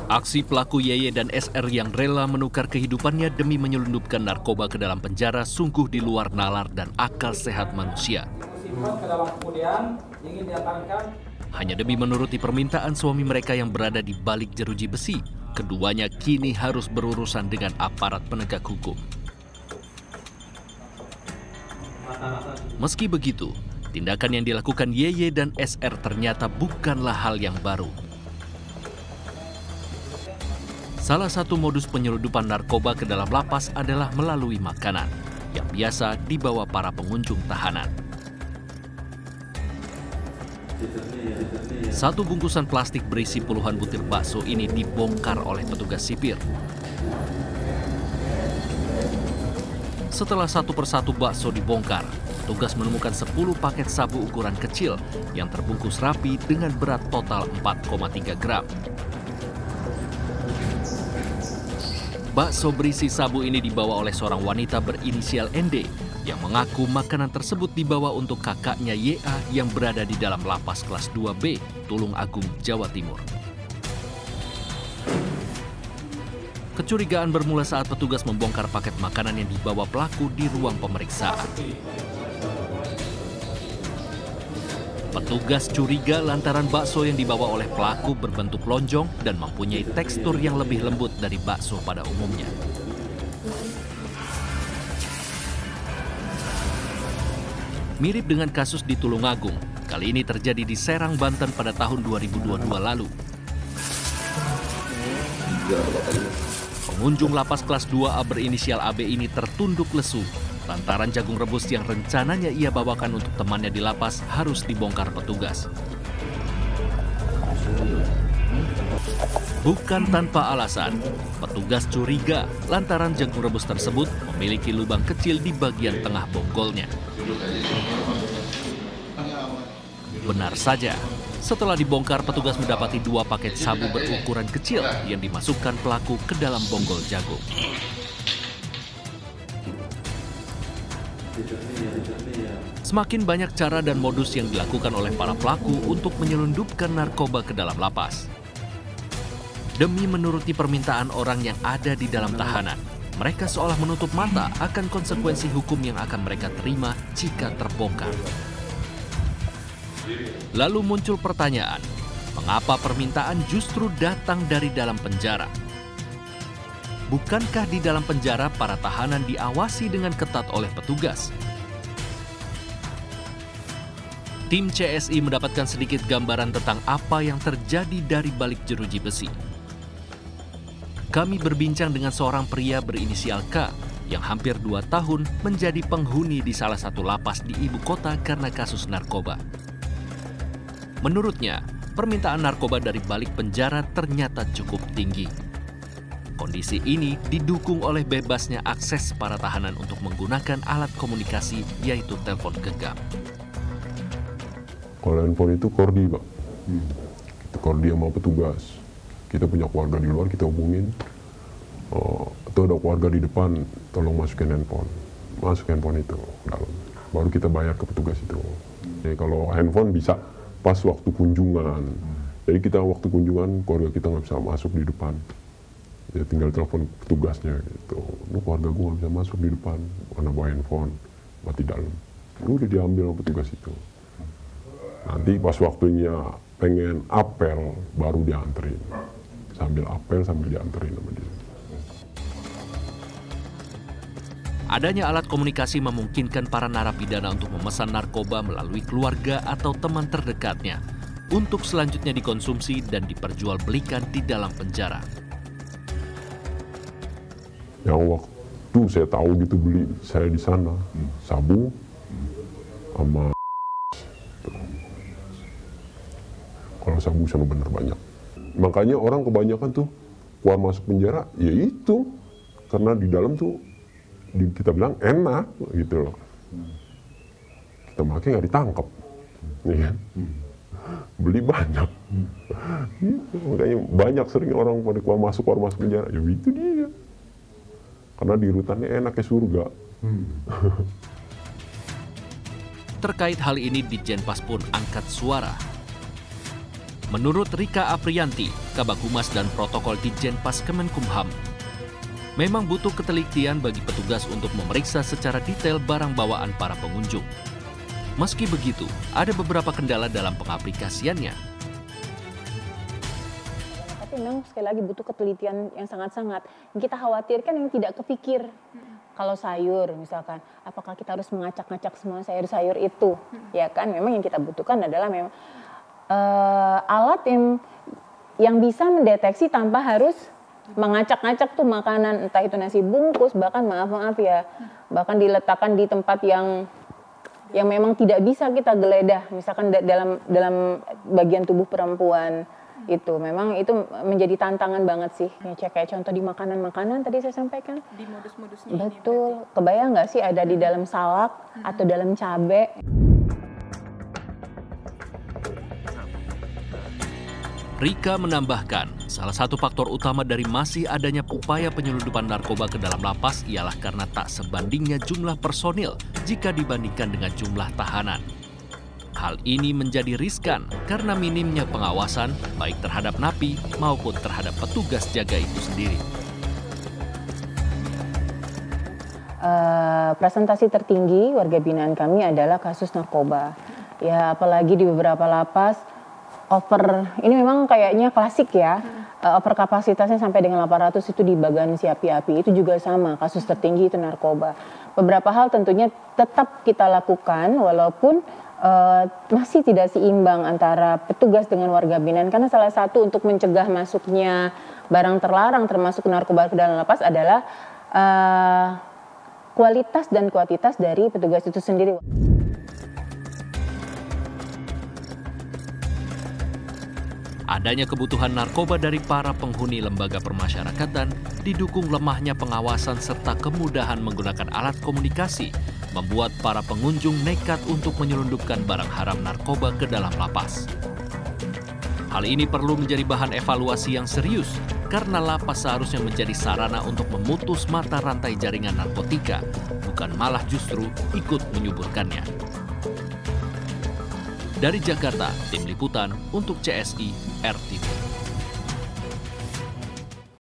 Aksi pelaku YY dan SR yang rela menukar kehidupannya demi menyelundupkan narkoba ke dalam penjara sungguh di luar nalar dan akal sehat manusia. Hanya demi menuruti permintaan suami mereka yang berada di balik jeruji besi, keduanya kini harus berurusan dengan aparat penegak hukum. Meski begitu, tindakan yang dilakukan YY dan SR ternyata bukanlah hal yang baru. Salah satu modus penyelundupan narkoba ke dalam lapas adalah melalui makanan, yang biasa dibawa para pengunjung tahanan. Satu bungkusan plastik berisi puluhan butir bakso ini dibongkar oleh petugas sipir. Setelah satu persatu bakso dibongkar, petugas menemukan 10 paket sabu ukuran kecil yang terbungkus rapi dengan berat total 4,3 gram. Bakso berisi sabu ini dibawa oleh seorang wanita berinisial ND yang mengaku makanan tersebut dibawa untuk kakaknya YA yang berada di dalam lapas kelas 2B, Tulung Agung, Jawa Timur. Kecurigaan bermula saat petugas membongkar paket makanan yang dibawa pelaku di ruang pemeriksaan. Petugas curiga lantaran bakso yang dibawa oleh pelaku berbentuk lonjong dan mempunyai tekstur yang lebih lembut dari bakso pada umumnya. Mirip dengan kasus di Tulungagung, kali ini terjadi di Serang, Banten pada tahun 2022 lalu. Pengunjung lapas kelas 2A berinisial AB ini tertunduk lesu lantaran jagung rebus yang rencananya ia bawakan untuk temannya di lapas harus dibongkar petugas. Bukan tanpa alasan, petugas curiga lantaran jagung rebus tersebut memiliki lubang kecil di bagian tengah bonggolnya. Benar saja, setelah dibongkar petugas mendapati 2 paket sabu berukuran kecil yang dimasukkan pelaku ke dalam bonggol jagung. Semakin banyak cara dan modus yang dilakukan oleh para pelaku untuk menyelundupkan narkoba ke dalam lapas. Demi menuruti permintaan orang yang ada di dalam tahanan, mereka seolah menutup mata akan konsekuensi hukum yang akan mereka terima jika terbongkar. Lalu muncul pertanyaan, mengapa permintaan justru datang dari dalam penjara? Bukankah di dalam penjara para tahanan diawasi dengan ketat oleh petugas? Tim CSI mendapatkan sedikit gambaran tentang apa yang terjadi dari balik jeruji besi. Kami berbincang dengan seorang pria berinisial K yang hampir 2 tahun menjadi penghuni di salah satu lapas di ibu kota karena kasus narkoba. Menurutnya, permintaan narkoba dari balik penjara ternyata cukup tinggi. Kondisi ini didukung oleh bebasnya akses para tahanan untuk menggunakan alat komunikasi, yaitu telepon genggam. Kalau handphone itu kordi, Pak. Itu kordi sama petugas. Kita punya keluarga di luar, kita hubungin. Atau ada keluarga di depan, tolong masukin handphone. Masuk handphone itu dalam. Baru kita bayar ke petugas itu. Jadi kalau handphone bisa pas waktu kunjungan. Jadi kita waktu kunjungan, keluarga kita nggak bisa masuk di depan. Ya tinggal telepon petugasnya gitu. Lu keluarga gue nggak bisa masuk di depan, karena bawa handphone, mati dalam. Lu udah diambil sama petugas itu. Nanti pas waktunya pengen apel, baru dianterin. Sambil apel, sambil dianterin sama dia. Adanya alat komunikasi memungkinkan para narapidana untuk memesan narkoba melalui keluarga atau teman terdekatnya untuk selanjutnya dikonsumsi dan diperjualbelikan di dalam penjara. Yang waktu saya tahu gitu beli saya di sana sabu sama kalau sabu sama bener banyak. Makanya orang kebanyakan tuh keluar masuk penjara ya itu karena di dalam tuh kita bilang enak gitu loh. Kita makin nggak ditangkap, ya. Beli banyak. Makanya banyak sering orang pada keluar masuk penjara ya itu dia. Karena di rutannya enak kayak surga. Terkait hal ini, Ditjenpas pun angkat suara. Menurut Rika Aprianti, Kabag Humas dan Protokol Ditjen Pas Kemenkumham, memang butuh ketelitian bagi petugas untuk memeriksa secara detail barang bawaan para pengunjung. Meski begitu, ada beberapa kendala dalam pengaplikasiannya. Tapi memang sekali lagi butuh ketelitian yang sangat-sangat. Yang kita khawatirkan yang tidak kepikir. Kalau sayur misalkan, apakah kita harus mengacak-ngacak semua sayur-sayur itu? Ya kan, memang yang kita butuhkan adalah memang alat yang bisa mendeteksi tanpa harus mengacak-ngacak tuh makanan, entah itu nasi bungkus, bahkan maaf ya, bahkan diletakkan di tempat yang memang tidak bisa kita geledah, misalkan dalam bagian tubuh perempuan itu, memang itu menjadi tantangan banget sih. Kayak contoh di makanan-makanan tadi saya sampaikan. Di modus-modusnya. Betul, kebayang nggak sih ada di dalam salak atau dalam cabai? Rika menambahkan, salah satu faktor utama dari masih adanya upaya penyelundupan narkoba ke dalam lapas ialah karena tak sebandingnya jumlah personil jika dibandingkan dengan jumlah tahanan. Hal ini menjadi riskan karena minimnya pengawasan baik terhadap napi maupun terhadap petugas jaga itu sendiri. Presentasi tertinggi warga binaan kami adalah kasus narkoba. Ya, apalagi di beberapa lapas ini memang kayaknya klasik ya. Over kapasitasnya sampai dengan 800 itu di bagian si api-api. Itu juga sama, kasus tertinggi itu narkoba. Beberapa hal tentunya tetap kita lakukan walaupun masih tidak seimbang antara petugas dengan warga binaan. Karena salah satu untuk mencegah masuknya barang terlarang termasuk narkoba ke dalam lapas adalah kualitas dan kuantitas dari petugas itu sendiri. Adanya kebutuhan narkoba dari para penghuni lembaga permasyarakatan didukung lemahnya pengawasan serta kemudahan menggunakan alat komunikasi membuat para pengunjung nekat untuk menyelundupkan barang haram narkoba ke dalam lapas. Hal ini perlu menjadi bahan evaluasi yang serius karena lapas seharusnya menjadi sarana untuk memutus mata rantai jaringan narkotika, bukan malah justru ikut menyuburkannya. Dari Jakarta, Tim Liputan untuk CSI RTV.